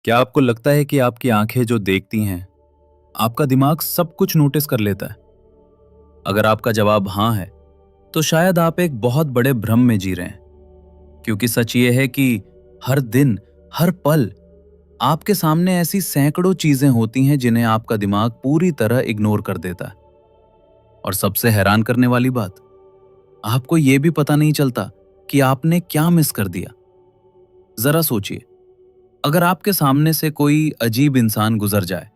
क्या आपको लगता है कि आपकी आंखें जो देखती हैं, आपका दिमाग सब कुछ नोटिस कर लेता है? अगर आपका जवाब हाँ है, तो शायद आप एक बहुत बड़े भ्रम में जी रहे हैं। क्योंकि सच ये है कि हर दिन, हर पल आपके सामने ऐसी सैकड़ों चीजें होती हैं जिन्हें आपका दिमाग पूरी तरह इग्नोर कर देता है। और सबसे हैरान करने वाली बात, आपको ये भी पता नहीं चलता कि आपने क्या मिस कर दिया। जरा सोचिए, अगर आपके सामने से कोई अजीब इंसान गुजर जाए,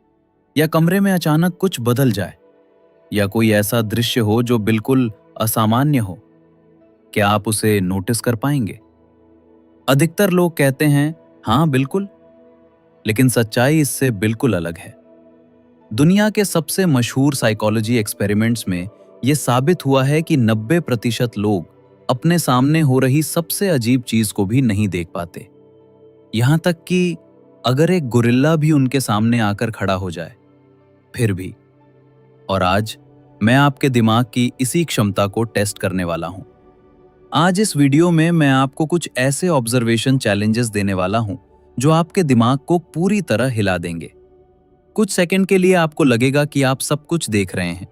या कमरे में अचानक कुछ बदल जाए, या कोई ऐसा दृश्य हो जो बिल्कुल असामान्य हो, क्या आप उसे नोटिस कर पाएंगे? अधिकतर लोग कहते हैं हाँ बिल्कुल, लेकिन सच्चाई इससे बिल्कुल अलग है। दुनिया के सबसे मशहूर साइकोलॉजी एक्सपेरिमेंट्स में यह साबित हुआ है कि 90% लोग अपने सामने हो रही सबसे अजीब चीज को भी नहीं देख पाते। यहां तक कि अगर एक गोरिल्ला भी उनके सामने आकर खड़ा हो जाए, फिर भी। और आज मैं आपके दिमाग की इसी क्षमता को टेस्ट करने वाला हूं। आज इस वीडियो में मैं आपको कुछ ऐसे ऑब्जर्वेशन चैलेंजेस देने वाला हूं जो आपके दिमाग को पूरी तरह हिला देंगे। कुछ सेकंड के लिए आपको लगेगा कि आप सब कुछ देख रहे हैं,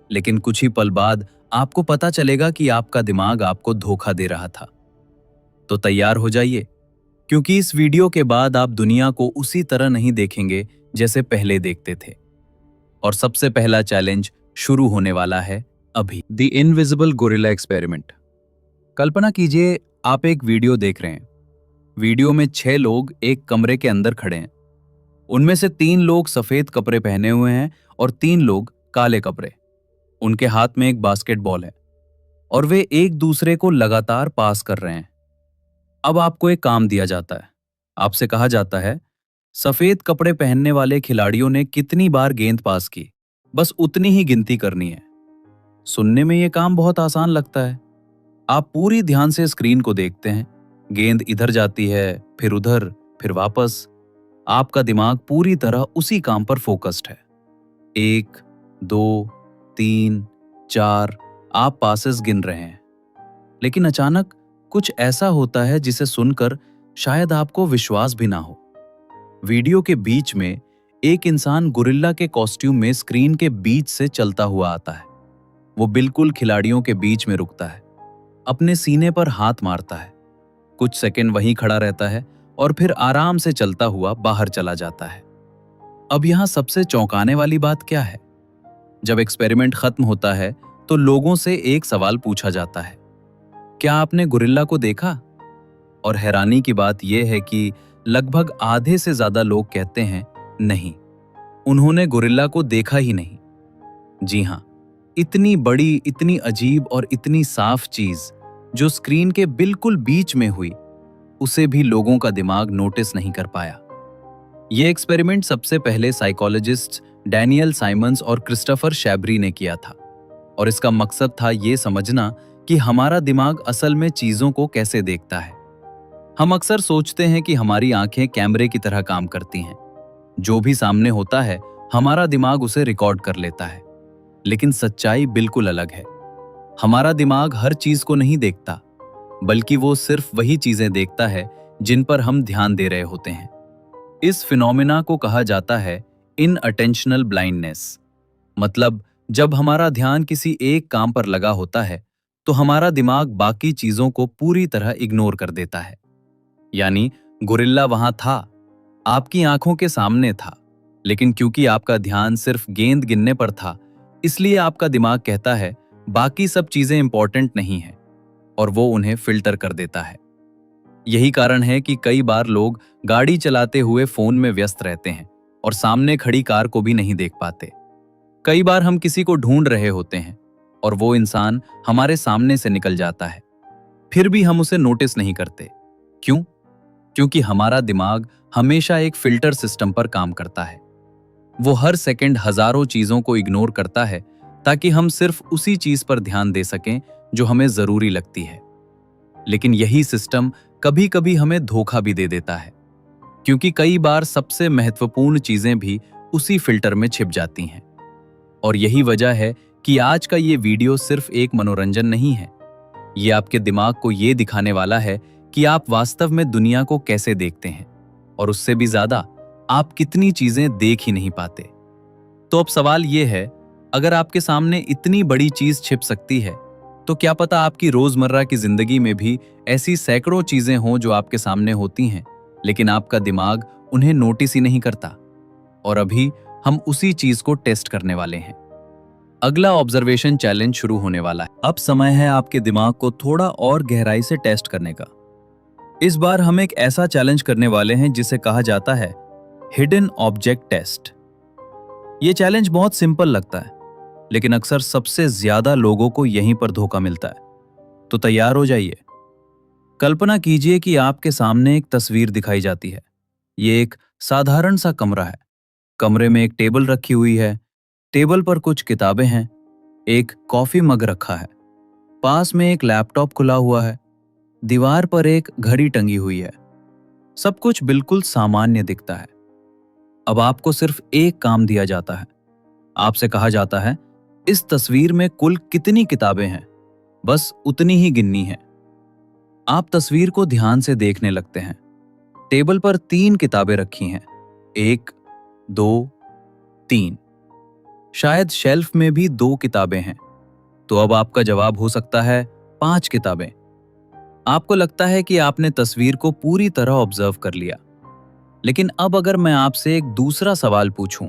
लेकिन कुछ ही पल बाद आपको पता चलेगा कि आपका दिमाग आपको धोखा दे रहा था। तो तैयार हो जाइए, क्योंकि इस वीडियो के बाद आप दुनिया को उसी तरह नहीं देखेंगे जैसे पहले देखते थे। और सबसे पहला चैलेंज शुरू होने वाला है अभी। The invisible gorilla experiment. कल्पना कीजिए, आप एक वीडियो देख रहे हैं। वीडियो में 6 लोग एक कमरे के अंदर खड़े हैं। उनमें से 3 लोग सफेद कपड़े पहने हुए हैं और 3 लोग काले कपड़े। उनके हाथ में एक बास्केटबॉल है और वे एक दूसरे को लगातार पास कर रहे हैं। अब आपको एक काम दिया जाता है। आपसे कहा जाता है, सफेद कपड़े पहनने वाले खिलाड़ियों ने कितनी बार गेंद पास की, बस उतनी ही गिनती करनी है। सुनने में यह काम बहुत आसान लगता है। आप पूरी ध्यान से स्क्रीन को देखते हैं। गेंद इधर जाती है, फिर उधर, फिर वापस। आपका दिमाग पूरी तरह उसी काम पर फोकस्ड है। 1, 2, 3, 4 आप पासेस गिन रहे हैं। लेकिन अचानक कुछ ऐसा होता है जिसे सुनकर शायद आपको विश्वास भी ना हो। वीडियो के बीच में एक इंसान गोरिल्ला के कॉस्ट्यूम में स्क्रीन के बीच से चलता हुआ आता है। वो बिल्कुल खिलाड़ियों के बीच में रुकता है, अपने सीने पर हाथ मारता है, कुछ सेकंड वहीं खड़ा रहता है और फिर आराम से चलता हुआ बाहर चला जाता है। अब यहां सबसे चौंकाने वाली बात क्या है? जब एक्सपेरिमेंट खत्म होता है तो लोगों से एक सवाल पूछा जाता है, क्या आपने गोरिल्ला को देखा? और हैरानी की बात यह है कि लगभग आधे से ज्यादा लोग कहते हैं नहीं, उन्होंने गोरिल्ला को देखा ही नहीं। जी हां, इतनी बड़ी, इतनी अजीब और इतनी साफ चीज जो स्क्रीन के बिल्कुल बीच में हुई, उसे भी लोगों का दिमाग नोटिस नहीं कर पाया। यह एक्सपेरिमेंट सबसे पहले साइकोलॉजिस्ट डैनियल साइमंस और क्रिस्टोफर शैबरी ने किया था, और इसका मकसद था यह समझना कि हमारा दिमाग असल में चीजों को कैसे देखता है। हम अक्सर सोचते हैं कि हमारी आंखें कैमरे की तरह काम करती हैं। जो भी सामने होता है, हमारा दिमाग उसे रिकॉर्ड कर लेता है। लेकिन सच्चाई बिल्कुल अलग है। हमारा दिमाग हर चीज को नहीं देखता, बल्कि वो सिर्फ वही चीजें देखता है जिन पर हम ध्यान दे रहे होते हैं। इस फिनोमिना को कहा जाता है इनअटेंशनल ब्लाइंडनेस। मतलब, जब हमारा ध्यान किसी एक काम पर लगा होता है, तो हमारा दिमाग बाकी चीजों को पूरी तरह इग्नोर कर देता है। यानी गोरिल्ला वहां था, आपकी आंखों के सामने था, लेकिन क्योंकि आपका ध्यान सिर्फ गेंद गिनने पर था, इसलिए आपका दिमाग कहता है बाकी सब चीजें इंपॉर्टेंट नहीं हैं, और वो उन्हें फिल्टर कर देता है। यही कारण है कि कई बार लोग गाड़ी चलाते हुए फोन में व्यस्त रहते हैं और सामने खड़ी कार को भी नहीं देख पाते। कई बार हम किसी को ढूंढ रहे होते हैं और वो इंसान हमारे सामने से निकल जाता है, फिर भी हम उसे नोटिस नहीं करते। क्यों? क्योंकि हमारा दिमाग हमेशा एक फिल्टर सिस्टम पर काम करता है। वो हर सेकंड हजारों चीजों को इग्नोर करता है ताकि हम सिर्फ उसी चीज पर ध्यान दे सकें जो हमें जरूरी लगती है। लेकिन यही सिस्टम कभी कभी हमें धोखा भी दे देता है, क्योंकि कई बार सबसे महत्वपूर्ण चीजें भी उसी फिल्टर में छिप जाती हैं। और यही वजह है कि आज का ये वीडियो सिर्फ एक मनोरंजन नहीं है। ये आपके दिमाग को ये दिखाने वाला है कि आप वास्तव में दुनिया को कैसे देखते हैं और उससे भी ज्यादा आप कितनी चीजें देख ही नहीं पाते। तो अब सवाल ये है, अगर आपके सामने इतनी बड़ी चीज छिप सकती है, तो क्या पता आपकी रोजमर्रा की जिंदगी में भी ऐसी सैकड़ों चीजें हों जो आपके सामने होती हैं, लेकिन आपका दिमाग उन्हें नोटिस ही नहीं करता। और अभी हम उसी चीज को टेस्ट करने वाले हैं। अगला ऑब्जर्वेशन चैलेंज शुरू होने वाला है। अब समय है आपके दिमाग को थोड़ा और गहराई से टेस्ट करने का। इस बार हम एक ऐसा चैलेंज करने वाले हैं जिसे कहा जाता है हिडन ऑब्जेक्ट टेस्ट। ये चैलेंज बहुत सिंपल लगता है, लेकिन अक्सर सबसे ज्यादा लोगों को यहीं पर धोखा मिलता है। तो तैयार हो जाइए। कल्पना कीजिए कि आपके सामने एक तस्वीर दिखाई जाती है। ये एक साधारण सा कमरा है। कमरे में एक टेबल रखी हुई है। टेबल पर कुछ किताबें हैं। एक कॉफी मग रखा है। पास में एक लैपटॉप खुला हुआ है। दीवार पर एक घड़ी टंगी हुई है। सब कुछ बिल्कुल सामान्य दिखता है। अब आपको सिर्फ एक काम दिया जाता है। आपसे कहा जाता है, इस तस्वीर में कुल कितनी किताबें हैं, बस उतनी ही गिननी है। आप तस्वीर को ध्यान से देखने लगते हैं। टेबल पर 3 किताबें रखी हैं। 1, 2, 3। शायद शेल्फ में भी 2 किताबें हैं। तो अब आपका जवाब हो सकता है 5 किताबें। आपको लगता है कि आपने तस्वीर को पूरी तरह ऑब्जर्व कर लिया। लेकिन अब अगर मैं आपसे एक दूसरा सवाल पूछूं,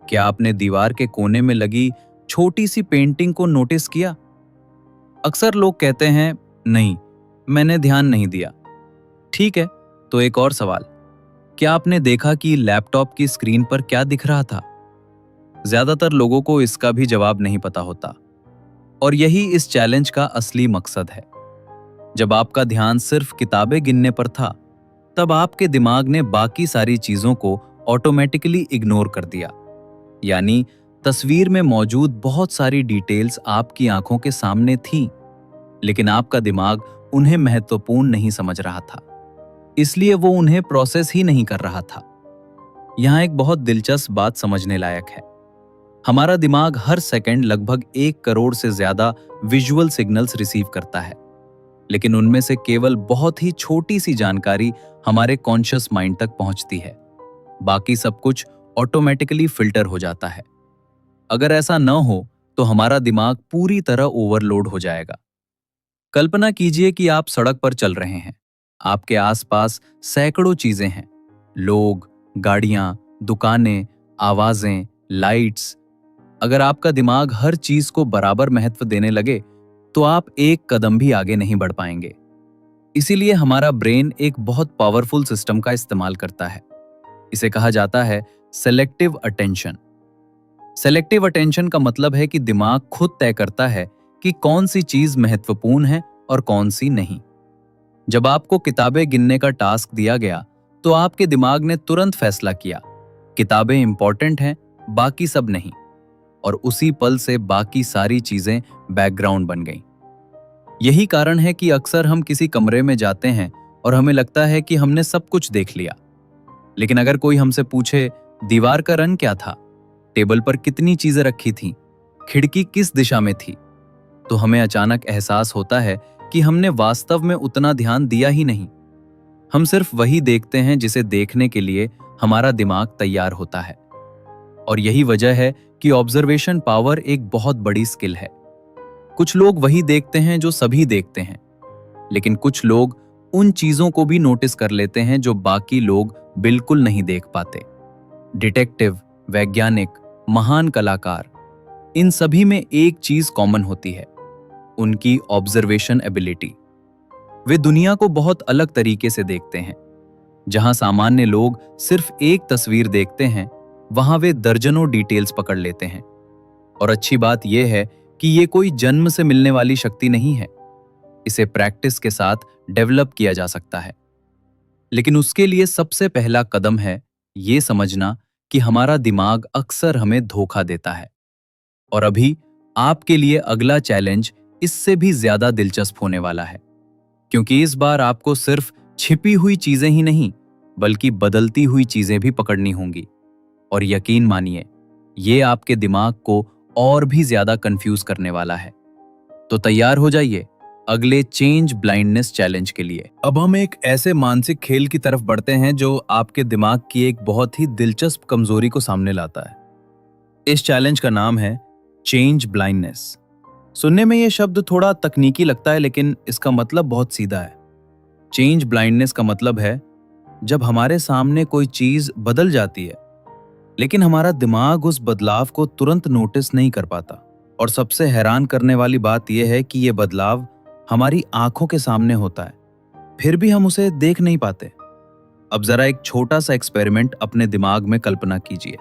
क्या आपने दीवार के कोने में लगी छोटी सी पेंटिंग को नोटिस किया? अक्सर लोग कहते हैं, नहीं, मैंने ध्यान नहीं दिया। ठीक है, तो एक और सवाल, क्या आपने देखा कि लैपटॉप की स्क्रीन पर क्या दिख रहा था? ज्यादातर लोगों को इसका भी जवाब नहीं पता होता। और यही इस चैलेंज का असली मकसद है। जब आपका ध्यान सिर्फ किताबें गिनने पर था, तब आपके दिमाग ने बाकी सारी चीजों को ऑटोमेटिकली इग्नोर कर दिया। यानी तस्वीर में मौजूद बहुत सारी डिटेल्स आपकी आंखों के सामने थीं, लेकिन आपका दिमाग उन्हें महत्वपूर्ण नहीं समझ रहा था, इसलिए वो उन्हें प्रोसेस ही नहीं कर रहा था। यहाँ एक बहुत दिलचस्प बात समझने लायक है। हमारा दिमाग हर सेकंड लगभग 1 करोड़ से ज्यादा विजुअल सिग्नल्स रिसीव करता है, लेकिन उनमें से केवल बहुत ही छोटी सी जानकारी हमारे कॉन्शियस माइंड तक पहुंचती है। बाकी सब कुछ ऑटोमेटिकली फिल्टर हो जाता है। अगर ऐसा न हो तो हमारा दिमाग पूरी तरह ओवरलोड हो जाएगा। कल्पना कीजिए कि आप सड़क पर चल रहे हैं। आपके आसपास सैकड़ों चीजें हैं, लोग, गाड़ियां, दुकानें, आवाजें, लाइट्स। अगर आपका दिमाग हर चीज को बराबर महत्व देने लगे, तो आप एक कदम भी आगे नहीं बढ़ पाएंगे। इसीलिए हमारा ब्रेन एक बहुत पावरफुल सिस्टम का इस्तेमाल करता है। इसे कहा जाता है सेलेक्टिव अटेंशन। सेलेक्टिव अटेंशन का मतलब है कि दिमाग खुद तय करता है कि कौन सी चीज महत्वपूर्ण है और कौन सी नहीं। जब आपको किताबें गिनने का टास्क दिया गया, तो आपके दिमाग ने तुरंत फैसला किया, किताबें इंपॉर्टेंट हैं, बाकी सब नहीं। और उसी पल से बाकी सारी चीजें बैकग्राउंड बन गईं। यही कारण है कि अक्सर हम किसी कमरे में जाते हैं और हमें लगता है कि हमने सब कुछ देख लिया। लेकिन अगर कोई हमसे पूछे, दीवार का रंग क्या था, टेबल पर कितनी चीजें रखी थीं, खिड़की किस दिशा में थी, तो हमें अचानक एहसास होता है कि हमने वास्तव में उतना ध्यान दिया ही नहीं। हम सिर्फ वही देखते हैं जिसे देखने के लिए हमारा दिमाग तैयार होता है। और यही वजह है कि ऑब्जर्वेशन पावर एक बहुत बड़ी स्किल है। कुछ लोग वही देखते हैं जो सभी देखते हैं, लेकिन कुछ लोग उन चीजों को भी नोटिस कर लेते हैं जो बाकी लोग बिल्कुल नहीं देख पाते। डिटेक्टिव, वैज्ञानिक, महान कलाकार, इन सभी में एक चीज कॉमन होती है, उनकी ऑब्जर्वेशन एबिलिटी। वे दुनिया को बहुत अलग तरीके से देखते हैं। जहां सामान्य लोग सिर्फ एक तस्वीर देखते हैं, वहां वे दर्जनों डिटेल्स पकड़ लेते हैं। और अच्छी बात यह है कि ये कोई जन्म से मिलने वाली शक्ति नहीं है। इसे प्रैक्टिस के साथ डेवलप किया जा सकता है। लेकिन उसके लिए सबसे पहला कदम है ये समझना कि हमारा दिमाग अक्सर हमें धोखा देता है। और अभी आपके लिए अगला चैलेंज इससे भी ज्यादा दिलचस्प होने वाला है, क्योंकि इस बार आपको सिर्फ छिपी हुई चीजें ही नहीं, बल्कि बदलती हुई चीजें भी पकड़नी होंगी। और यकीन मानिए, ये आपके दिमाग को और भी ज्यादा कंफ्यूज करने वाला है। तो तैयार हो जाइए। अगले चेंज ब्लाइंडनेस चैलेंज के लिए। अब हम एक ऐसे मानसिक खेल की तरफ बढ़ते हैं जो आपके दिमाग की एक बहुत ही दिलचस्प कमजोरी को सामने लाता है। इस चैलेंज का नाम है चेंज ब्लाइंडनेस। सुनने में यह शब्द थोड़ा तकनीकी लगता है, लेकिन इसका मतलब बहुत सीधा है। चेंज ब्लाइंडनेस का मतलब है जब हमारे सामने कोई चीज बदल जाती है, लेकिन हमारा दिमाग उस बदलाव को तुरंत नोटिस नहीं कर पाता। और सबसे हैरान करने वाली बात यह है कि यह बदलाव हमारी आंखों के सामने होता है, फिर भी हम उसे देख नहीं पाते। अब जरा एक छोटा सा एक्सपेरिमेंट अपने दिमाग में कल्पना कीजिए।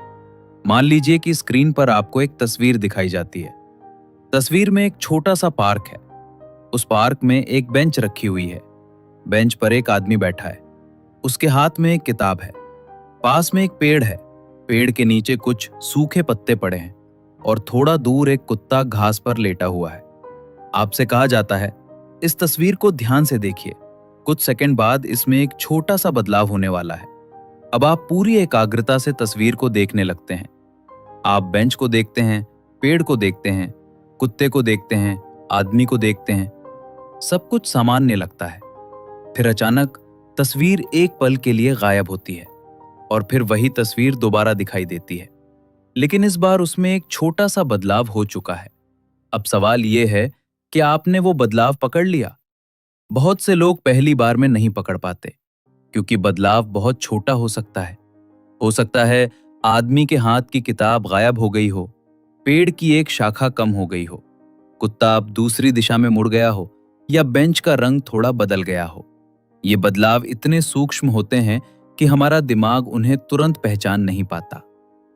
मान लीजिए कि स्क्रीन पर आपको एक तस्वीर दिखाई जाती है। तस्वीर में एक छोटा सा पार्क है। उस पार्क में एक बेंच रखी हुई है। बेंच पर एक आदमी बैठा है। उसके हाथ में एक किताब है। पास में एक पेड़ है। पेड़ के नीचे कुछ सूखे पत्ते पड़े हैं और थोड़ा दूर एक कुत्ता घास पर लेटा हुआ है। आपसे कहा जाता है, इस तस्वीर को ध्यान से देखिए। कुछ सेकंड बाद इसमें एक छोटा सा बदलाव होने वाला है। अब आप पूरी एकाग्रता से तस्वीर को देखने लगते हैं। आप बेंच को देखते हैं, पेड़ को देखते हैं, कुत्ते को देखते हैं, आदमी को देखते हैं। सब कुछ सामान्य लगता है। फिर अचानक तस्वीर एक पल के लिए गायब होती है और फिर वही तस्वीर दोबारा दिखाई देती है, लेकिन इस बार उसमें एक छोटा सा बदलाव हो चुका है। अब सवाल यह है कि आपने वो बदलाव पकड़ लिया? बहुत से लोग पहली बार में नहीं पकड़ पाते, क्योंकि बदलाव बहुत छोटा हो सकता है। हो सकता है आदमी के हाथ की किताब गायब हो गई हो, पेड़ की एक शाखा कम हो गई हो, कुत्ता अब दूसरी दिशा में मुड़ गया हो, या बेंच का रंग थोड़ा बदल गया हो। ये बदलाव इतने सूक्ष्म होते हैं कि हमारा दिमाग उन्हें तुरंत पहचान नहीं पाता,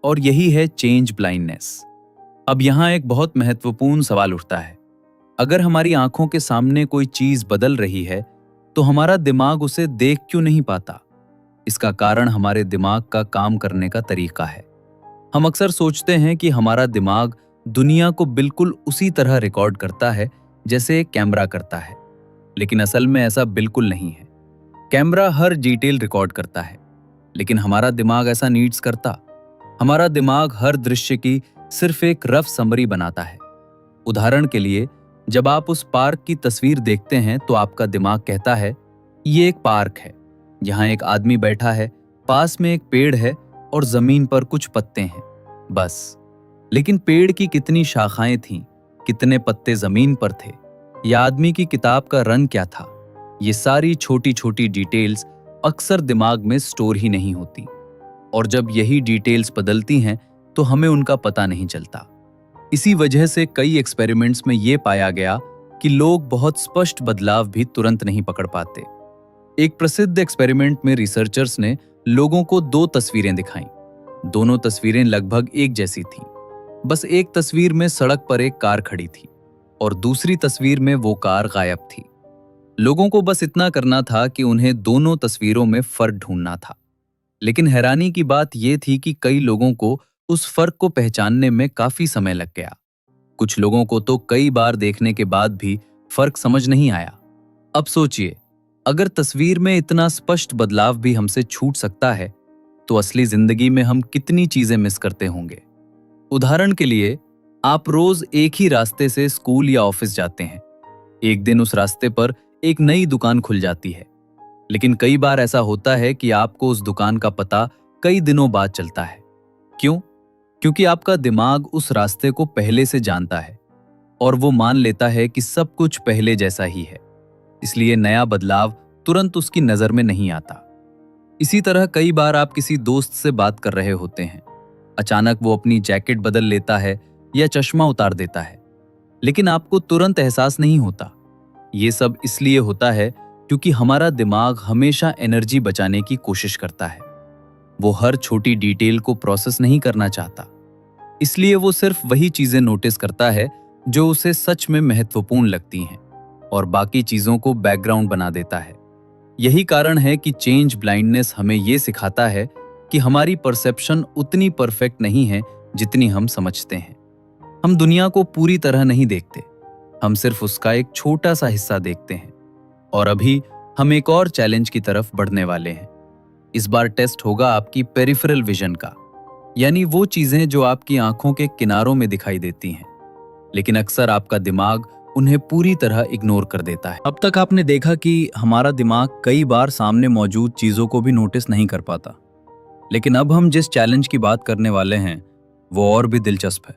और यही है चेंज ब्लाइंडनेस। अब यहाँ एक बहुत महत्वपूर्ण सवाल उठता है। अगर हमारी आंखों के सामने कोई चीज बदल रही है, तो हमारा दिमाग उसे देख क्यों नहीं पाता? इसका कारण हमारे दिमाग का काम करने का तरीका है। हम अक्सर सोचते हैं कि हमारा दिमाग दुनिया को बिल्कुल उसी तरह रिकॉर्ड करता है जैसे एक कैमरा करता है, लेकिन असल में ऐसा बिल्कुल नहीं है। कैमरा हर डिटेल रिकॉर्ड करता है, लेकिन हमारा दिमाग ऐसा नीड्स करता। हमारा दिमाग हर दृश्य की सिर्फ एक रफ समरी बनाता है। उदाहरण के लिए, जब आप उस पार्क की तस्वीर देखते हैं तो आपका दिमाग कहता है, ये एक पार्क है, यहाँ एक आदमी बैठा है, पास में एक पेड़ है और जमीन पर कुछ पत्ते हैं, बस। लेकिन पेड़ की कितनी शाखाएं थीं, कितने पत्ते जमीन पर थे, या आदमी की किताब का रंग क्या था, ये सारी छोटी छोटी डिटेल्स अक्सर दिमाग में स्टोर ही नहीं होती। और जब यही डिटेल्स बदलती हैं तो हमें उनका पता नहीं चलता। इसी वजह से कई एक्सपेरिमेंट्स में यह पाया गया कि लोग बहुत स्पष्ट बदलाव भी तुरंत नहीं पकड़ पाते। एक प्रसिद्ध एक्सपेरिमेंट में रिसर्चर्स ने लोगों को 2 तस्वीरें दिखाईं। दोनों तस्वीरें लगभग एक जैसी थीं। बस एक तस्वीर में सड़क पर एक कार खड़ी थी और दूसरी तस्वीर में वो कार गायब थी। लोगों को बस इतना करना था कि उन्हें दोनों तस्वीरों में फर्क ढूंढना था। लेकिन हैरानी की बात यह थी कि कई लोगों को उस फर्क को पहचानने में काफी समय लग गया। कुछ लोगों को तो कई बार देखने के बाद भी फर्क समझ नहीं आया। अब सोचिए, अगर तस्वीर में इतना स्पष्ट बदलाव भी हमसे छूट सकता है, तो असली जिंदगी में हम कितनी चीजें मिस करते होंगे। उदाहरण के लिए, आप रोज एक ही रास्ते से स्कूल या ऑफिस जाते हैं। एक दिन उस रास्ते पर एक नई दुकान खुल जाती है, लेकिन कई बार ऐसा होता है कि आपको उस दुकान का पता कई दिनों बाद चलता है। क्यों? क्योंकि आपका दिमाग उस रास्ते को पहले से जानता है और वो मान लेता है कि सब कुछ पहले जैसा ही है, इसलिए नया बदलाव तुरंत उसकी नजर में नहीं आता। इसी तरह कई बार आप किसी दोस्त से बात कर रहे होते हैं। अचानक वो अपनी जैकेट बदल लेता है या चश्मा उतार देता है, लेकिन आपको तुरंत एहसास नहीं होता। ये सब इसलिए होता है क्योंकि हमारा दिमाग हमेशा एनर्जी बचाने की कोशिश करता है। वो हर छोटी डिटेल को प्रोसेस नहीं करना चाहता, इसलिए वो सिर्फ वही चीजें नोटिस करता है जो उसे सच में महत्वपूर्ण लगती हैं और बाकी चीजों को बैकग्राउंड बना देता है। यही कारण है कि चेंज ब्लाइंडनेस हमें ये सिखाता है कि हमारी परसेप्शन उतनी परफेक्ट नहीं है जितनी हम समझते हैं। हम दुनिया को पूरी तरह नहीं देखते, हम सिर्फ उसका एक छोटा सा हिस्सा देखते हैं। और अभी हम एक और चैलेंज की तरफ बढ़ने वाले हैं। इस बार टेस्ट होगा आपकी पेरिफेरल विजन का, यानी वो चीजें जो आपकी आंखों के किनारों में दिखाई देती हैं, लेकिन अक्सर आपका दिमाग उन्हें पूरी तरह इग्नोर कर देता है। अब तक आपने देखा कि हमारा दिमाग कई बार सामने मौजूद चीजों को भी नोटिस नहीं कर पाता, लेकिन अब हम जिस चैलेंज की बात करने वाले हैं वो और भी दिलचस्प है,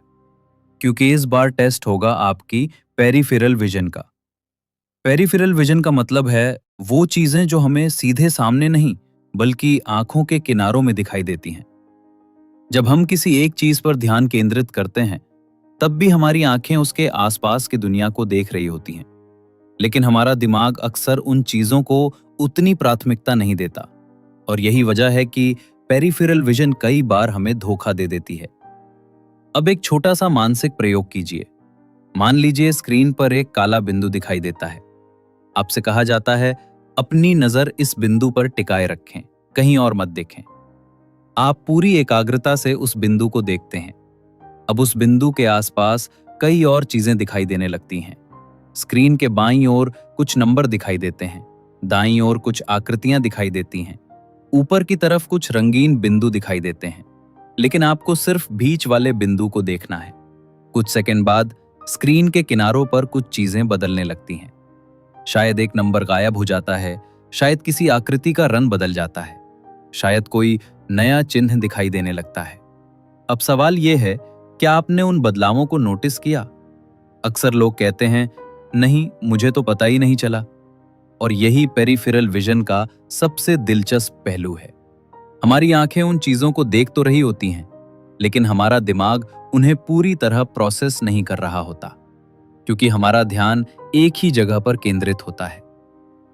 क्योंकि इस बार टेस्ट होगा आपकी पेरिफेरल विजन का। पेरिफेरल विजन का मतलब है वो चीजें जो हमें सीधे सामने नहीं बल्कि आंखों के किनारों में दिखाई देती हैं। जब हम किसी एक चीज पर ध्यान केंद्रित करते हैं तब भी हमारी आंखें उसके आसपास की दुनिया को देख रही होती हैं, लेकिन हमारा दिमाग अक्सर उन चीजों को उतनी प्राथमिकता नहीं देता। और यही वजह है कि पेरिफेरल विजन कई बार हमें धोखा दे देती है। अब एक छोटा सा मानसिक प्रयोग कीजिए। मान लीजिए स्क्रीन पर एक काला बिंदु दिखाई देता है। आपसे कहा जाता है अपनी नजर इस बिंदु पर टिकाए रखें, कहीं और मत देखें। आप पूरी एकाग्रता से उस बिंदु को देखते हैं। अब उस बिंदु के आसपास कई और चीजें दिखाई देने लगती हैं। स्क्रीन के बाईं ओर कुछ नंबर दिखाई देते हैं, दाईं ओर कुछ आकृतियां दिखाई देती हैं, ऊपर की तरफ कुछ रंगीन बिंदु दिखाई देते हैं, लेकिन आपको सिर्फ बीच वाले बिंदु को देखना है। कुछ सेकंड बाद स्क्रीन के किनारों पर कुछ चीजें बदलने लगती हैं। शायद एक नंबर गायब हो जाता है, शायद किसी आकृति का रंग बदल जाता है, शायद कोई नया चिन्ह दिखाई देने लगता है। अब सवाल यह है, क्या आपने उन बदलावों को नोटिस किया? अक्सर लोग कहते हैं नहीं, मुझे तो पता ही नहीं चला। और यही पेरिफेरल विजन का सबसे दिलचस्प पहलू है। हमारी आंखें उन चीजों को देख तो रही होती हैं, लेकिन हमारा दिमाग उन्हें पूरी तरह प्रोसेस नहीं कर रहा होता, क्योंकि हमारा ध्यान एक ही जगह पर केंद्रित होता है।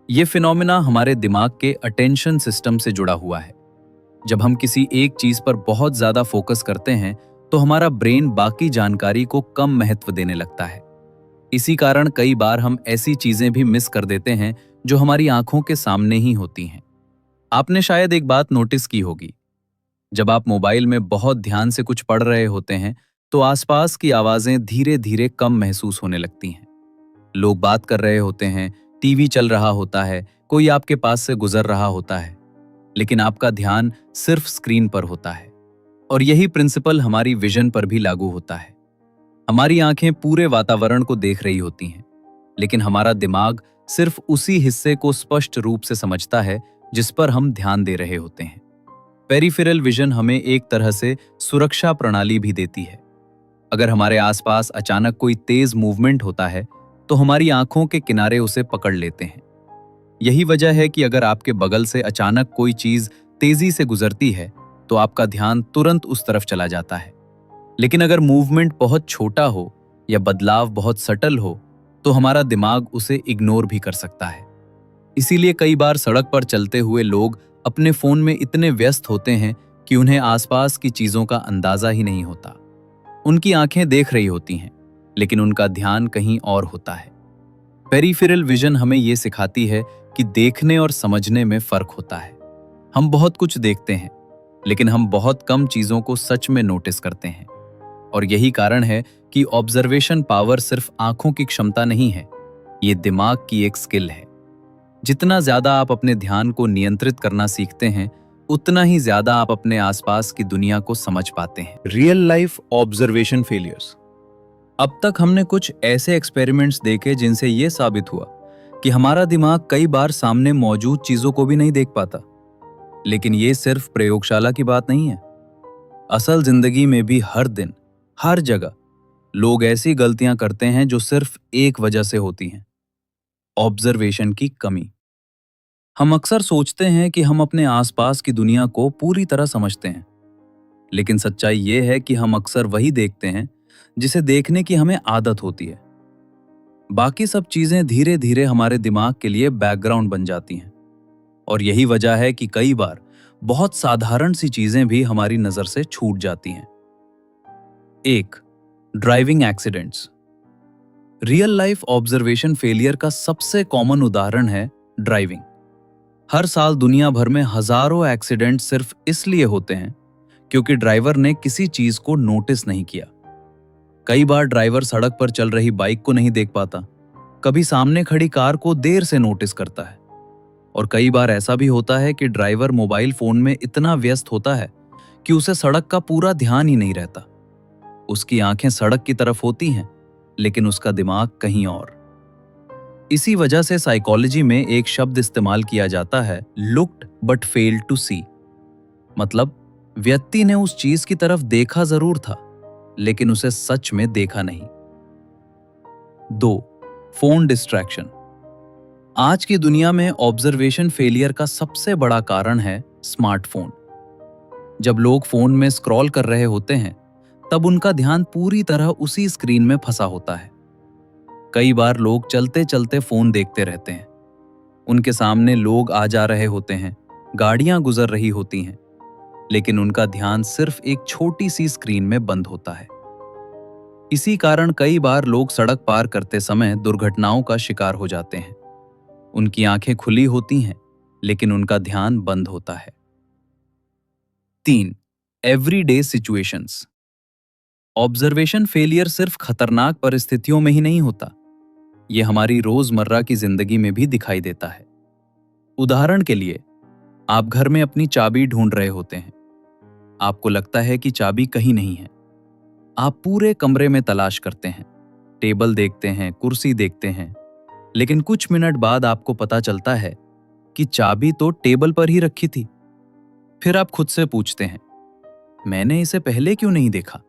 ये फिनोमिना हमारे दिमाग के अटेंशन सिस्टम से जुड़ा हुआ है। जब हम किसी एक चीज पर बहुत ज्यादा फोकस करते हैं तो हमारा ब्रेन बाकी जानकारी को कम महत्व देने लगता है। इसी कारण कई बार हम ऐसी चीजें भी मिस कर देते हैं जो हमारी आंखों के सामने ही होती हैं। आपने शायद एक बात नोटिस की होगी, जब आप मोबाइल में बहुत ध्यान से कुछ पढ़ रहे होते हैं तो आसपास की आवाजें धीरे धीरे कम महसूस होने लगती हैं। लोग बात कर रहे होते हैं, टीवी चल रहा होता है, कोई आपके पास से गुजर रहा होता है, लेकिन आपका ध्यान सिर्फ स्क्रीन पर होता है। और यही प्रिंसिपल हमारी विजन पर भी लागू होता है। हमारी आंखें पूरे वातावरण को देख रही होती हैं, लेकिन हमारा दिमाग सिर्फ उसी हिस्से को स्पष्ट रूप से समझता है जिस पर हम ध्यान दे रहे होते हैं। पेरिफेरल विजन हमें एक तरह से सुरक्षा प्रणाली भी देती है। अगर हमारे आसपास अचानक कोई तेज मूवमेंट होता है तो हमारी आंखों के किनारे उसे पकड़ लेते हैं। यही वजह है कि अगर आपके बगल से अचानक कोई चीज तेजी से गुजरती है तो आपका ध्यान तुरंत उस तरफ चला जाता है। लेकिन अगर मूवमेंट बहुत छोटा हो या बदलाव बहुत सटल हो तो हमारा दिमाग उसे इग्नोर भी कर सकता है। इसीलिए कई बार सड़क पर चलते हुए लोग अपने फोन में इतने व्यस्त होते हैं कि उन्हें आसपास की चीजों का अंदाजा ही नहीं होता। उनकी आंखें देख रही होती हैं, लेकिन उनका ध्यान कहीं और होता है। पेरिफेरल विजन हमें यह सिखाती है कि देखने और समझने में फर्क होता है। हम बहुत कुछ देखते हैं, लेकिन हम बहुत कम चीजों को सच में नोटिस करते हैं। और यही कारण है कि ऑब्जर्वेशन पावर सिर्फ आंखों की क्षमता नहीं है, ये दिमाग की एक स्किल है। जितना ज्यादा आप अपने ध्यान को नियंत्रित करना सीखते हैं, उतना ही ज्यादा आप अपने आसपास की दुनिया को समझ पाते हैं। Real life observation failures. अब तक हमने कुछ ऐसे एक्सपेरिमेंट्स देखे जिनसे यह साबित हुआ कि हमारा दिमाग कई बार सामने मौजूद चीजों को भी नहीं देख पाता। लेकिन ये सिर्फ प्रयोगशाला की बात नहीं है। असल जिंदगी में भी हर दिन, हर जगह लोग ऐसी गलतियां करते हैं जो सिर्फ एक वजह से होती हैं, ऑब्जर्वेशन की कमी। हम अक्सर सोचते हैं कि हम अपने आसपास की दुनिया को पूरी तरह समझते हैं, लेकिन सच्चाई ये है कि हम अक्सर वही देखते हैं जिसे देखने की हमें आदत होती है। बाकी सब चीजें धीरे धीरे हमारे दिमाग के लिए बैकग्राउंड बन जाती हैं। और यही वजह है कि कई बार बहुत साधारण सी चीजें भी हमारी नजर से छूट जाती हैं। 1. Driving accidents. Real life observation failure का सबसे कॉमन उदाहरण है ड्राइविंग। हर साल दुनिया भर में हजारों एक्सीडेंट सिर्फ इसलिए होते हैं क्योंकि ड्राइवर ने किसी चीज को नोटिस नहीं किया। कई बार ड्राइवर सड़क पर चल रही बाइक को नहीं देख पाता, कभी सामने खड़ी कार को देर से नोटिस करता है, और कई बार ऐसा भी होता है कि ड्राइवर मोबाइल फोन में इतना व्यस्त होता है कि उसे सड़क का पूरा ध्यान ही नहीं रहता। उसकी आंखें सड़क की तरफ होती हैं, लेकिन उसका दिमाग कहीं और। इसी वजह से साइकोलॉजी में एक शब्द इस्तेमाल किया जाता है, लुक्ड बट फेल्ड टू सी। मतलब व्यक्ति ने उस चीज की तरफ देखा जरूर था, लेकिन उसे सच में देखा नहीं। 2. Phone distraction. आज की दुनिया में ऑब्जर्वेशन फेलियर का सबसे बड़ा कारण है स्मार्टफोन। जब लोग फोन में स्क्रॉल कर रहे होते हैं, तब उनका ध्यान पूरी तरह उसी स्क्रीन में फंसा होता है। कई बार लोग चलते चलते फोन देखते रहते हैं। उनके सामने लोग आ जा रहे होते हैं, गाड़ियां गुजर रही होती हैं, लेकिन उनका ध्यान सिर्फ एक छोटी सी स्क्रीन में बंद होता है। इसी कारण कई बार लोग सड़क पार करते समय दुर्घटनाओं का शिकार हो जाते हैं। उनकी आंखें खुली होती हैं, लेकिन उनका ध्यान बंद होता है। 3. Everyday situations. ऑब्जर्वेशन फेलियर सिर्फ खतरनाक परिस्थितियों में ही नहीं होता, यह हमारी रोजमर्रा की जिंदगी में भी दिखाई देता है। उदाहरण के लिए, आप घर में अपनी चाबी ढूंढ रहे होते हैं। आपको लगता है कि चाबी कहीं नहीं है। आप पूरे कमरे में तलाश करते हैं, टेबल देखते हैं, कुर्सी देखते हैं, लेकिन कुछ मिनट बाद आपको पता चलता है कि चाबी तो टेबल पर ही रखी थी। फिर आप खुद से पूछते हैं, मैंने इसे पहले क्यों नहीं देखा?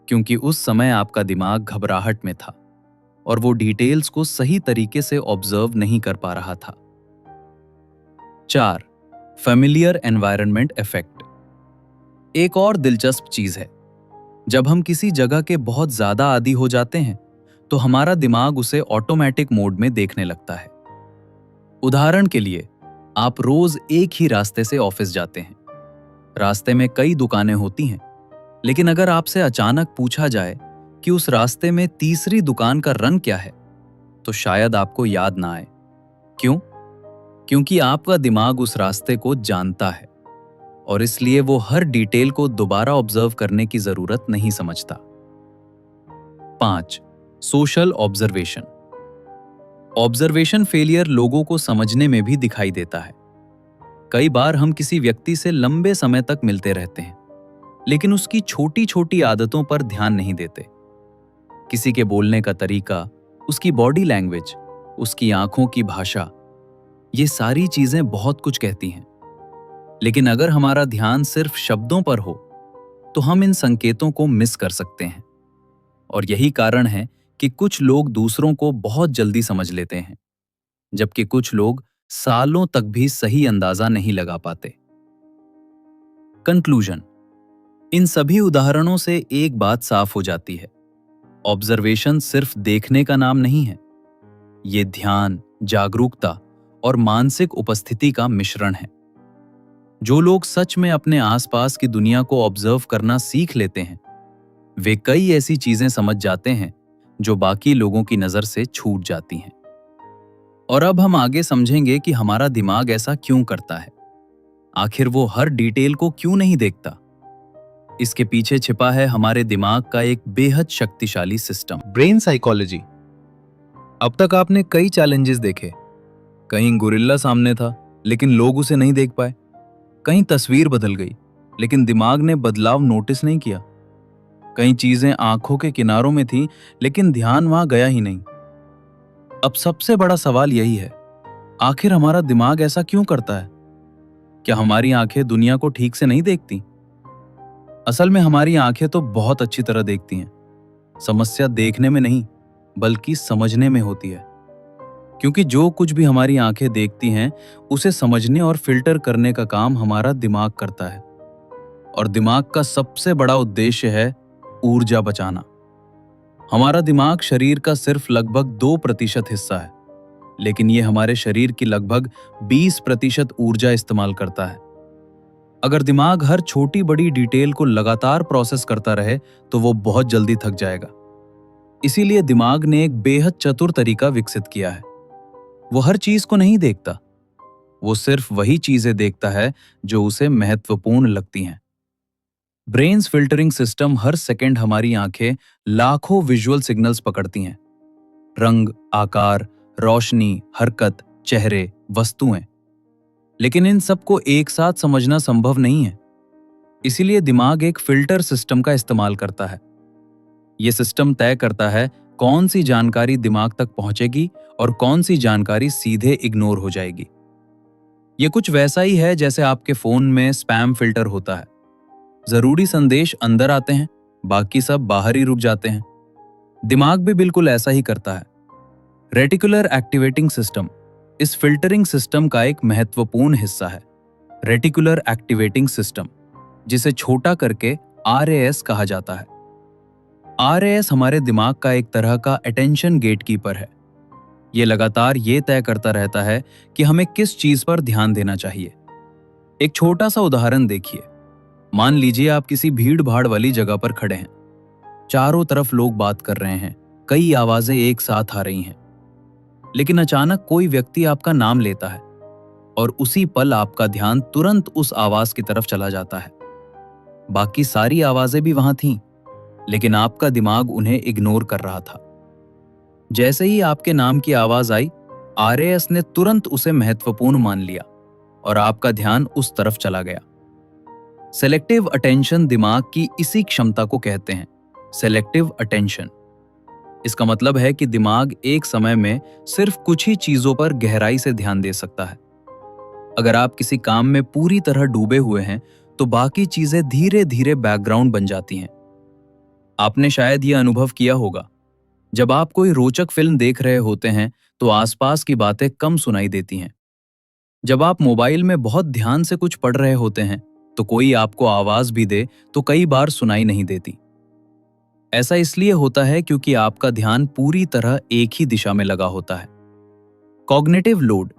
क्योंकि उस समय आपका दिमाग घबराहट में था और वो डिटेल्स को सही तरीके से ऑब्जर्व नहीं कर पा रहा था। 4. Familiar environment effect. एक और दिलचस्प चीज है, जब हम किसी जगह के बहुत ज्यादा आदी हो जाते हैं, तो हमारा दिमाग उसे ऑटोमेटिक मोड में देखने लगता है। उदाहरण के लिए, आप रोज एक ही रास्ते से ऑफिस जाते हैं। रास्ते में कई दुकानें होती हैं, लेकिन अगर आपसे अचानक पूछा जाए कि उस रास्ते में तीसरी दुकान का रंग क्या है, तो शायद आपको याद ना आए। क्यों? क्योंकि आपका दिमाग उस रास्ते को जानता है और इसलिए वो हर डिटेल को दोबारा ऑब्जर्व करने की जरूरत नहीं समझता। 5. Social observation. ऑब्जर्वेशन फेलियर लोगों को समझने में भी दिखाई देता है। कई बार हम किसी व्यक्ति से लंबे समय तक मिलते रहते हैं, लेकिन उसकी छोटी छोटी आदतों पर ध्यान नहीं देते। किसी के बोलने का तरीका, उसकी बॉडी लैंग्वेज, उसकी आंखों की भाषा, ये सारी चीजें बहुत कुछ कहती हैं। लेकिन अगर हमारा ध्यान सिर्फ शब्दों पर हो, तो हम इन संकेतों को मिस कर सकते हैं। और यही कारण है कि कुछ लोग दूसरों को बहुत जल्दी समझ लेते हैं, जबकि कुछ लोग सालों तक भी सही अंदाजा नहीं लगा पाते। कंक्लूजन। इन सभी उदाहरणों से एक बात साफ हो जाती है, ऑब्जर्वेशन सिर्फ देखने का नाम नहीं है। ये ध्यान, जागरूकता और मानसिक उपस्थिति का मिश्रण है। जो लोग सच में अपने आसपास की दुनिया को ऑब्जर्व करना सीख लेते हैं, वे कई ऐसी चीजें समझ जाते हैं जो बाकी लोगों की नजर से छूट जाती हैं। और अब हम आगे समझेंगे कि हमारा दिमाग ऐसा क्यों करता है। आखिर वो हर डिटेल को क्यों नहीं देखता? इसके पीछे छिपा है हमारे दिमाग का एक बेहद शक्तिशाली सिस्टम। Brain psychology. अब तक आपने कई चैलेंजेस देखे। कहीं गोरिल्ला सामने था, लेकिन लोग उसे नहीं देख पाए। कहीं तस्वीर बदल गई, लेकिन दिमाग ने बदलाव नोटिस नहीं किया। कई चीजें आंखों के किनारों में थी, लेकिन ध्यान वहां गया ही नहीं। अब सबसे बड़ा सवाल यही है, आखिर हमारा दिमाग ऐसा क्यों करता है? क्या हमारी आंखें दुनिया को ठीक से नहीं देखती? असल में हमारी आंखें तो बहुत अच्छी तरह देखती हैं। समस्या देखने में नहीं, बल्कि समझने में होती है। क्योंकि जो कुछ भी हमारी आंखें देखती हैं, उसे समझने और फिल्टर करने का काम हमारा दिमाग करता है। और दिमाग का सबसे बड़ा उद्देश्य है ऊर्जा बचाना। हमारा दिमाग शरीर का सिर्फ लगभग 2% हिस्सा है, लेकिन ये हमारे शरीर की लगभग 20% ऊर्जा इस्तेमाल करता है। अगर दिमाग हर छोटी बड़ी डिटेल को लगातार प्रोसेस करता रहे, तो वो बहुत जल्दी थक जाएगा। इसीलिए दिमाग ने एक बेहद चतुर तरीका विकसित किया है। वो हर चीज को नहीं देखता, वो सिर्फ वही चीजें देखता है जो उसे महत्वपूर्ण लगती हैं। ब्रेन्स फिल्टरिंग सिस्टम हर सेकंड हमारी आंखें लाखों विजुअल सिग्नल्स पकड़ती हैं। रंग, आकार, रोशनी, हरकत, चेहरे, वस्तुएं। लेकिन इन सबको एक साथ समझना संभव नहीं है। इसीलिए दिमाग एक फिल्टर सिस्टम का इस्तेमाल करता है। यह सिस्टम तय करता है कौन सी जानकारी दिमाग तक पहुंचेगी और कौन सी जानकारी सीधे इग्नोर हो जाएगी। ये कुछ वैसा ही है जैसे आपके फोन में स्पैम फिल्टर होता है। जरूरी संदेश अंदर आते हैं, बाकी सब बाहर ही रुक जाते हैं। दिमाग भी बिल्कुल ऐसा ही करता है। रेटिकुलर एक्टिवेटिंग सिस्टम इस फिल्टरिंग सिस्टम का एक महत्वपूर्ण हिस्सा है। रेटिकुलर एक्टिवेटिंग सिस्टम, जिसे छोटा करके RAS कहा जाता है। RAS हमारे दिमाग का एक तरह का अटेंशन गेटकीपर है। ये लगातार ये तय करता रहता है कि हमें किस चीज पर ध्यान देना चाहिए। एक छोटा सा उदाहरण देखिए। मान लीजिए आप किसी भीड़ भाड़ वाली जगह पर खड़े हैं। चारों तरफ लोग बात कर रहे हैं, कई आवाजें एक साथ आ रही हैं। लेकिन अचानक कोई व्यक्ति आपका नाम लेता है और उसी पल आपका ध्यान तुरंत उस आवाज की तरफ चला जाता है। बाकी सारी आवाजें भी वहां थीं, लेकिन आपका दिमाग उन्हें इग्नोर कर रहा था। जैसे ही आपके नाम की आवाज आई, RAS ने तुरंत उसे महत्वपूर्ण मान लिया और आपका ध्यान उस तरफ चला गया। सेलेक्टिव अटेंशन दिमाग की इसी क्षमता को कहते हैं, सेलेक्टिव अटेंशन। इसका मतलब है कि दिमाग एक समय में सिर्फ कुछ ही चीजों पर गहराई से ध्यान दे सकता है। अगर आप किसी काम में पूरी तरह डूबे हुए हैं, तो बाकी चीजें धीरे धीरे बैकग्राउंड बन जाती हैं। आपने शायद यह अनुभव किया होगा, जब आप कोई रोचक फिल्म देख रहे होते हैं तो आसपास की बातें कम सुनाई देती हैं। जब आप मोबाइल में बहुत ध्यान से कुछ पढ़ रहे होते हैं तो कोई आपको आवाज भी दे तो कई बार सुनाई नहीं देती। ऐसा इसलिए होता है क्योंकि आपका ध्यान पूरी तरह एक ही दिशा में लगा होता है। कॉग्निटिव लोड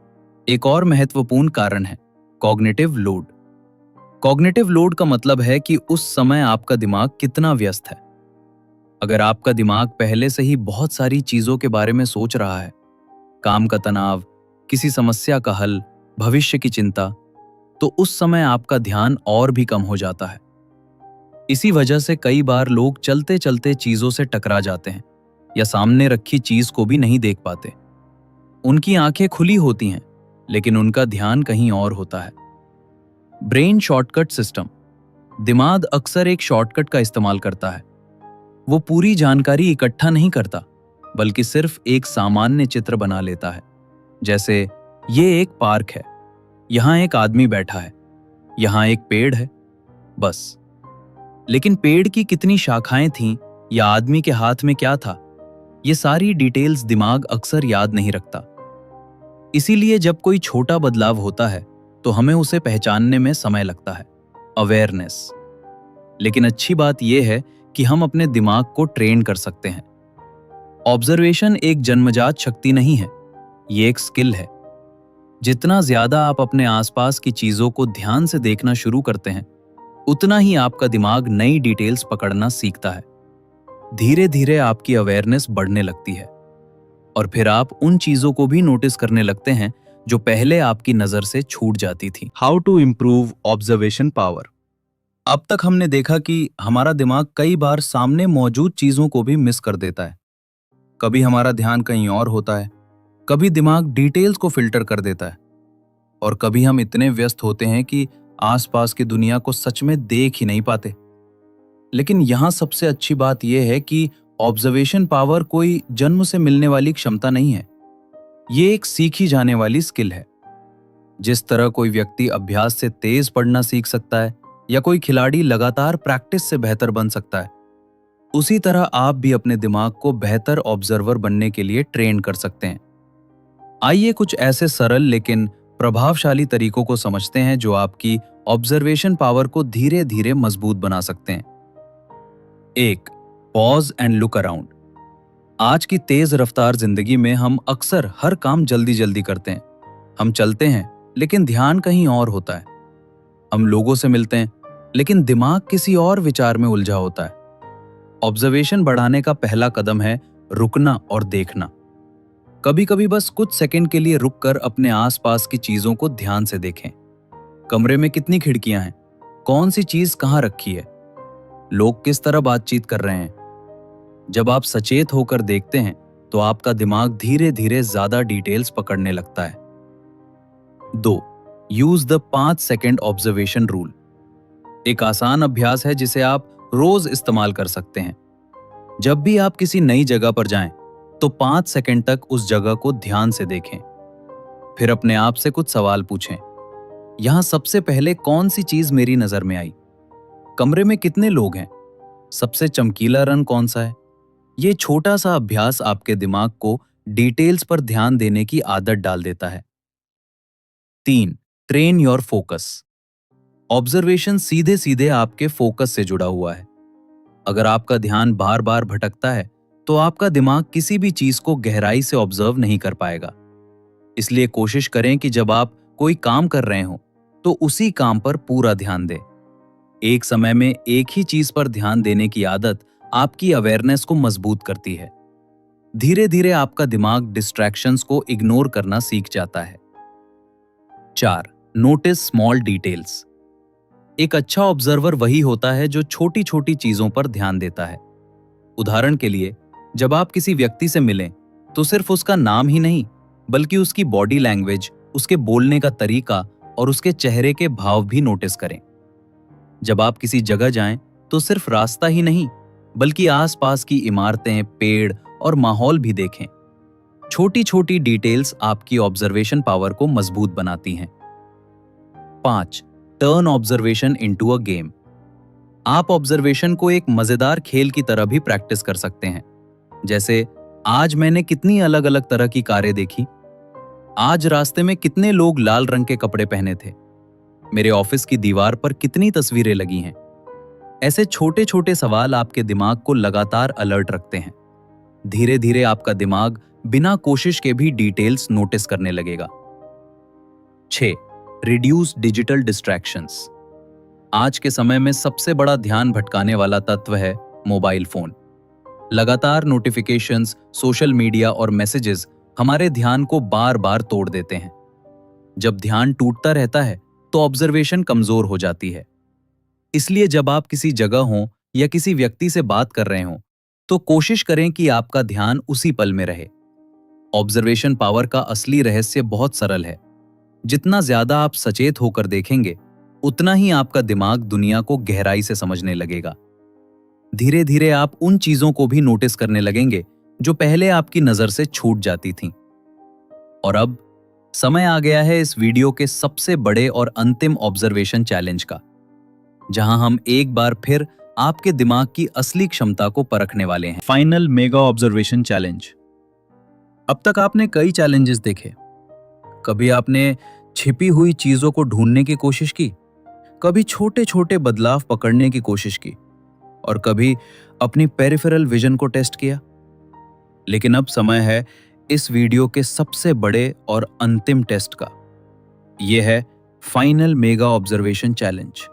एक और महत्वपूर्ण कारण है। Cognitive load. कॉग्निटिव लोड का मतलब है कि उस समय आपका दिमाग कितना व्यस्त है। अगर आपका दिमाग पहले से ही बहुत सारी चीजों के बारे में सोच रहा है, काम का तनाव, किसी समस्या का हल, भविष्य की चिंता, तो उस समय आपका ध्यान और भी कम हो जाता है। इसी वजह से कई बार लोग चलते चलते चीजों से टकरा जाते हैं या सामने रखी चीज को भी नहीं देख पाते। उनकी आंखें खुली होती हैं, लेकिन उनका ध्यान कहीं और होता है। Brain shortcut system. दिमाग अक्सर एक शॉर्टकट का इस्तेमाल करता है। वो पूरी जानकारी इकट्ठा नहीं करता, बल्कि सिर्फ एक सामान्य चित्र बना लेता है। जैसे ये एक पार्क है, यहां एक आदमी बैठा है, यहां एक पेड़ है, बस। लेकिन पेड़ की कितनी शाखाएं थीं या आदमी के हाथ में क्या था, ये सारी डिटेल्स दिमाग अक्सर याद नहीं रखता। इसीलिए जब कोई छोटा बदलाव होता है तो हमें उसे पहचानने में समय लगता है, अवेयरनेस। लेकिन अच्छी बात यह है कि हम अपने दिमाग को ट्रेन कर सकते हैं। ऑब्जर्वेशन एक जन्मजात शक्ति नहीं है, ये एक स्किल है। जितना ज्यादा आप अपने आसपास की चीजों को ध्यान से देखना शुरू करते हैं, उतना ही आपका दिमाग नई डिटेल्स पकड़ना सीखता है। धीरे धीरे आपकी अवेयरनेस बढ़ने लगती है और फिर आप उन चीजों को भी नोटिस करने लगते हैं जो पहले आपकी नजर से छूट जाती थी। How to improve observation power. अब तक हमने देखा कि हमारा दिमाग कई बार सामने मौजूद चीजों को भी मिस कर देता है। कभी हमारा ध्यान कहीं और होता है, कभी दिमाग डिटेल्स को फिल्टर कर देता है, और कभी हम इतने व्यस्त होते हैं कि आसपास की दुनिया को सच में देख ही नहीं पाते। लेकिन यहाँ सबसे अच्छी बात यह है कि ऑब्जर्वेशन पावर कोई जन्म से मिलने वाली क्षमता नहीं है, ये एक सीखी जाने वाली स्किल है। जिस तरह कोई व्यक्ति अभ्यास से तेज पढ़ना सीख सकता है या कोई खिलाड़ी लगातार प्रैक्टिस से बेहतर बन सकता है, उसी तरह आप भी अपने दिमाग को बेहतर ऑब्जर्वर बनने के लिए ट्रेन कर सकते हैं। आइए कुछ ऐसे सरल लेकिन प्रभावशाली तरीकों को समझते हैं जो आपकी ऑब्जर्वेशन पावर को धीरे धीरे मजबूत बना सकते हैं। 1. Pause and look around. आज की तेज रफ्तार जिंदगी में हम अक्सर हर काम जल्दी जल्दी करते हैं। हम चलते हैं लेकिन ध्यान कहीं और होता है। हम लोगों से मिलते हैं लेकिन दिमाग किसी और विचार में उलझा होता है। ऑब्जर्वेशन बढ़ाने का पहला कदम है रुकना और देखना। कभी कभी बस कुछ सेकंड के लिए रुककर अपने आसपास की चीजों को ध्यान से देखें। कमरे में कितनी खिड़कियां हैं, कौन सी चीज कहां रखी है, लोग किस तरह बातचीत कर रहे हैं। जब आप सचेत होकर देखते हैं तो आपका दिमाग धीरे धीरे ज्यादा डिटेल्स पकड़ने लगता है। 2. Use the 5 second observation rule. एक आसान अभ्यास है जिसे आप रोज इस्तेमाल कर सकते हैं। जब भी आप किसी नई जगह पर जाएं, तो 5 सेकंड तक उस जगह को ध्यान से देखें। फिर अपने आप से कुछ सवाल पूछें। यहां सबसे पहले कौन सी चीज मेरी नजर में आई? कमरे में कितने लोग हैं? सबसे चमकीला रंग कौन सा है? ये छोटा सा अभ्यास आपके दिमाग को डिटेल्स पर ध्यान देने की आदत डाल देता है। 3. Train your focus. ऑब्जर्वेशन सीधे सीधे आपके फोकस से जुड़ा हुआ है। अगर आपका ध्यान बार बार भटकता है, तो आपका दिमाग किसी भी चीज को गहराई से ऑब्जर्व नहीं कर पाएगा। इसलिए कोशिश करें कि जब आप कोई काम कर रहे हो, तो उसी काम पर पूरा ध्यान दें। एक समय में एक ही चीज पर ध्यान देने की आदत आपकी अवेयरनेस को मजबूत करती है। धीरे धीरे आपका दिमाग डिस्ट्रैक्शंस को इग्नोर करना सीख जाता है। 4. Notice small details. एक अच्छा ऑब्जर्वर वही होता है जो छोटी छोटी चीजों पर ध्यान देता है। उदाहरण के लिए, जब आप किसी व्यक्ति से मिलें, तो सिर्फ उसका नाम ही नहीं, बल्कि उसकी बॉडी लैंग्वेज, उसके बोलने का तरीका और उसके चेहरे के भाव भी नोटिस करें। जब आप किसी जगह जाएं, तो सिर्फ रास्ता ही नहीं, बल्कि आसपास की इमारतें, पेड़ और माहौल भी देखें। छोटी छोटी डिटेल्स आपकी ऑब्जर्वेशन पावर को मजबूत बनाती हैं। 5. Turn observation into a game. आप ऑब्जर्वेशन को एक मजेदार खेल की तरह भी प्रैक्टिस कर सकते हैं। जैसे, आज मैंने कितनी अलग अलग तरह की कारें देखी। आज रास्ते में कितने लोग लाल रंग के कपड़े पहने थे। मेरे ऑफिस की दीवार पर कितनी तस्वीरें लगी हैं। ऐसे छोटे छोटे सवाल आपके दिमाग को लगातार अलर्ट रखते हैं। धीरे धीरे आपका दिमाग बिना कोशिश के भी डिटेल्स नोटिस करने लगेगा। 6. Reduce digital distractions. आज के समय में सबसे बड़ा ध्यान भटकाने वाला तत्व है मोबाइल फोन। लगातार नोटिफिकेशंस, सोशल मीडिया और मैसेजेस हमारे ध्यान को बार बार तोड़ देते हैं। जब ध्यान टूटता रहता है, तो ऑब्जर्वेशन कमजोर हो जाती है। इसलिए जब आप किसी जगह हो या किसी व्यक्ति से बात कर रहे हो, तो कोशिश करें कि आपका ध्यान उसी पल में रहे। ऑब्जर्वेशन पावर का असली रहस्य बहुत सरल है। जितना ज्यादा आप सचेत होकर देखेंगे, उतना ही आपका दिमाग दुनिया को गहराई से समझने लगेगा। धीरे धीरे आप उन चीजों को भी नोटिस करने लगेंगे जो पहले आपकी नजर से छूट जाती थीं। और अब समय आ गया है इस वीडियो के सबसे बड़े और अंतिम ऑब्जर्वेशन चैलेंज का, जहां हम एक बार फिर आपके दिमाग की असली क्षमता को परखने वाले हैं। Final mega observation challenge. अब तक आपने कई चैलेंजेस देखे। कभी आपने छिपी हुई चीजों को ढूंढने की कोशिश की, कभी छोटे छोटे बदलाव पकड़ने की कोशिश की, और कभी अपनी पेरिफेरल विजन को टेस्ट किया। लेकिन अब समय है इस वीडियो के सबसे बड़े और अंतिम टेस्ट का। यह है फाइनल मेगा ऑब्जर्वेशन चैलेंज।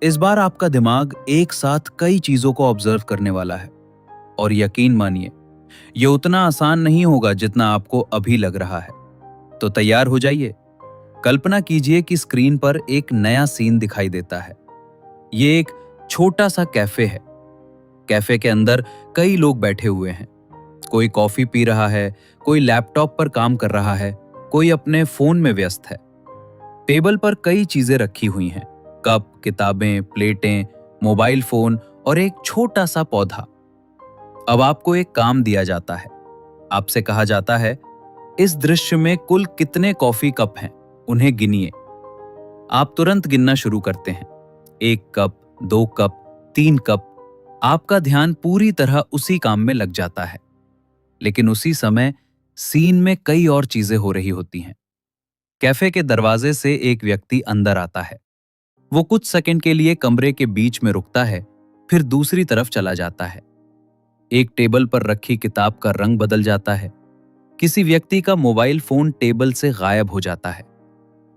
इस बार आपका दिमाग एक साथ कई चीजों को ऑब्जर्व करने वाला है, और यकीन मानिए, यह उतना आसान नहीं होगा जितना आपको अभी लग रहा है। तो तैयार हो जाइए। कल्पना कीजिए कि स्क्रीन पर एक नया सीन दिखाई देता है। ये एक छोटा सा कैफे है। कैफे के अंदर कई लोग बैठे हुए हैं। कोई कॉफी पी रहा है, कोई लैपटॉप पर काम कर रहा है, कोई अपने फोन में व्यस्त है। टेबल पर कई चीजें रखी हुई हैं, कप, किताबें, प्लेटें, मोबाइल फोन और एक छोटा सा पौधा। अब आपको एक काम दिया जाता है। आपसे कहा जाता है, इस दृश्य में कुल कितने कॉफी कप हैं, उन्हें गिनिए। आप तुरंत गिनना शुरू करते हैं। 1 कप, 2 कप, 3 कप। आपका ध्यान पूरी तरह उसी काम में लग जाता है। लेकिन उसी समय सीन में कई और चीजें हो रही होती हैं। कैफे के दरवाजे से एक व्यक्ति अंदर आता है। वो कुछ सेकंड के लिए कमरे के बीच में रुकता है, फिर दूसरी तरफ चला जाता है। एक टेबल पर रखी किताब का रंग बदल जाता है। किसी व्यक्ति का मोबाइल फोन टेबल से गायब हो जाता है,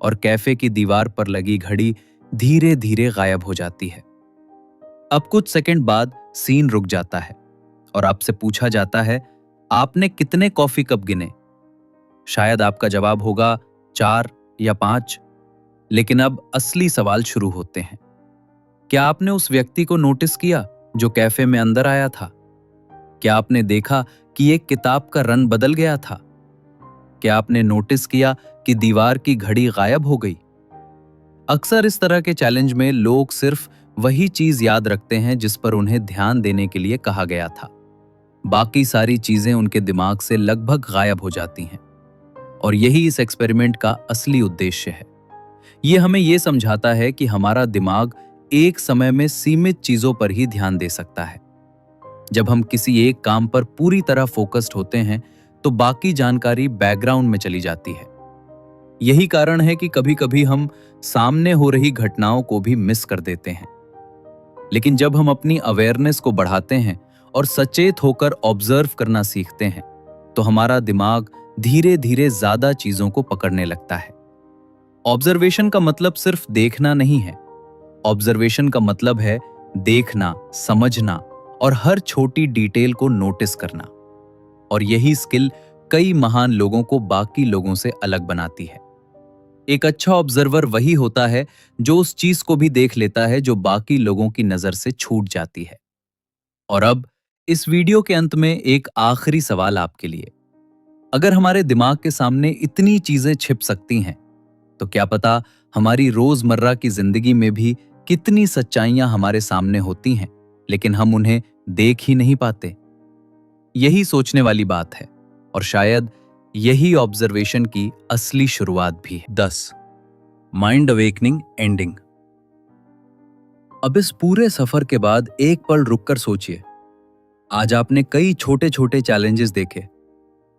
और कैफे की दीवार पर लगी घड़ी धीरे धीरे गायब हो जाती है। अब कुछ सेकंड बाद सीन रुक जाता है और आपसे पूछा जाता है, आपने कितने कॉफी कप गिने? शायद आपका जवाब होगा 4 या 5। लेकिन अब असली सवाल शुरू होते हैं। क्या आपने उस व्यक्ति को नोटिस किया जो कैफे में अंदर आया था? क्या आपने देखा कि एक किताब का रंग बदल गया था? क्या आपने नोटिस किया कि दीवार की घड़ी गायब हो गई? अक्सर इस तरह के चैलेंज में लोग सिर्फ वही चीज याद रखते हैं जिस पर उन्हें ध्यान देने के लिए कहा गया था। बाकी सारी चीजें उनके दिमाग से लगभग गायब हो जाती हैं। और यही इस एक्सपेरिमेंट का असली उद्देश्य है। ये हमें ये समझाता है कि हमारा दिमाग एक समय में सीमित चीजों पर ही ध्यान दे सकता है। जब हम किसी एक काम पर पूरी तरह फोकस्ड होते हैं तो बाकी जानकारी बैकग्राउंड में चली जाती है। यही कारण है कि कभी-कभी हम सामने हो रही घटनाओं को भी मिस कर देते हैं। लेकिन जब हम अपनी अवेयरनेस को बढ़ाते हैं और सचेत होकर ऑब्जर्व करना सीखते हैं तो हमारा दिमाग धीरे-धीरे ज्यादा चीजों को पकड़ने लगता है। ऑब्जर्वेशन का मतलब सिर्फ देखना नहीं है। ऑब्जर्वेशन का मतलब है देखना, समझना और हर छोटी डिटेल को नोटिस करना। और यही स्किल कई महान लोगों को बाकी लोगों से अलग बनाती है। एक अच्छा ऑब्जर्वर वही होता है जो उस चीज को भी देख लेता है जो बाकी लोगों की नजर से छूट जाती है। और अब इस वीडियो के अंत में एक आखिरी सवाल आपके लिए। अगर हमारे दिमाग के सामने इतनी चीजें छिप सकती हैं तो क्या पता हमारी रोजमर्रा की जिंदगी में भी कितनी सच्चाइयां हमारे सामने होती हैं लेकिन हम उन्हें देख ही नहीं पाते। यही सोचने वाली बात है और शायद यही ऑब्जर्वेशन की असली शुरुआत भी है। 10 माइंड अवेकनिंग एंडिंग। अब इस पूरे सफर के बाद एक पल रुककर सोचिए। आज आपने कई छोटे छोटे चैलेंजेस देखे।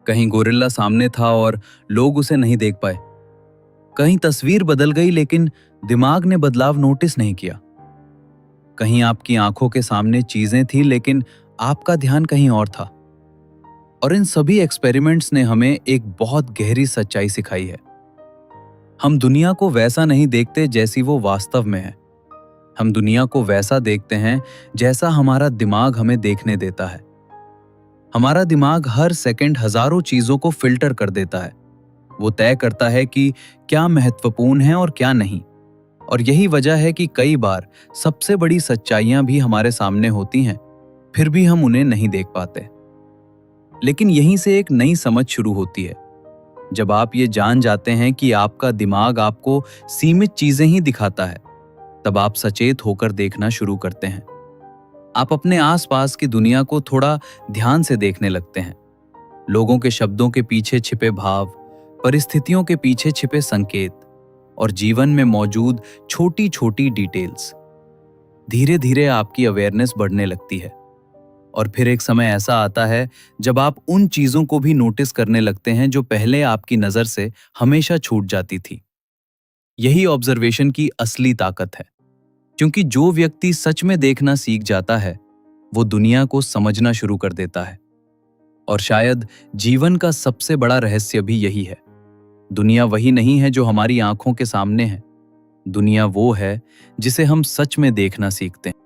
कहीं गोरिल्ला सामने था और लोग उसे नहीं देख पाए। कहीं तस्वीर बदल गई लेकिन दिमाग ने बदलाव नोटिस नहीं किया। कहीं आपकी आंखों के सामने चीजें थी लेकिन आपका ध्यान कहीं और था। और इन सभी एक्सपेरिमेंट्स ने हमें एक बहुत गहरी सच्चाई सिखाई है। हम दुनिया को वैसा नहीं देखते जैसी वो वास्तव में है। हम दुनिया को वैसा देखते हैं जैसा हमारा दिमाग हमें देखने देता है। हमारा दिमाग हर सेकंड हजारों चीजों को फिल्टर कर देता है। वो तय करता है कि क्या महत्वपूर्ण है और क्या नहीं। और यही वजह है कि कई बार सबसे बड़ी सच्चाइयां भी हमारे सामने होती हैं, फिर भी हम उन्हें नहीं देख पाते। लेकिन यहीं से एक नई समझ शुरू होती है। जब आप ये जान जाते हैं कि आपका दिमाग आपको सीमित चीजें ही दिखाता है, तब आप सचेत होकर देखना शुरू करते हैं। आप अपने आसपास की दुनिया को थोड़ा ध्यान से देखने लगते हैं। लोगों के शब्दों के पीछे छिपे भाव, परिस्थितियों के पीछे छिपे संकेत और जीवन में मौजूद छोटी छोटी डिटेल्स। धीरे धीरे आपकी अवेयरनेस बढ़ने लगती है। और फिर एक समय ऐसा आता है जब आप उन चीजों को भी नोटिस करने लगते हैं जो पहले आपकी नजर से हमेशा छूट जाती थी। यही ऑब्जर्वेशन की असली ताकत है, क्योंकि जो व्यक्ति सच में देखना सीख जाता है वो दुनिया को समझना शुरू कर देता है। और शायद जीवन का सबसे बड़ा रहस्य भी यही है। दुनिया वही नहीं है जो हमारी आंखों के सामने है। दुनिया वो है जिसे हम सच में देखना सीखते हैं।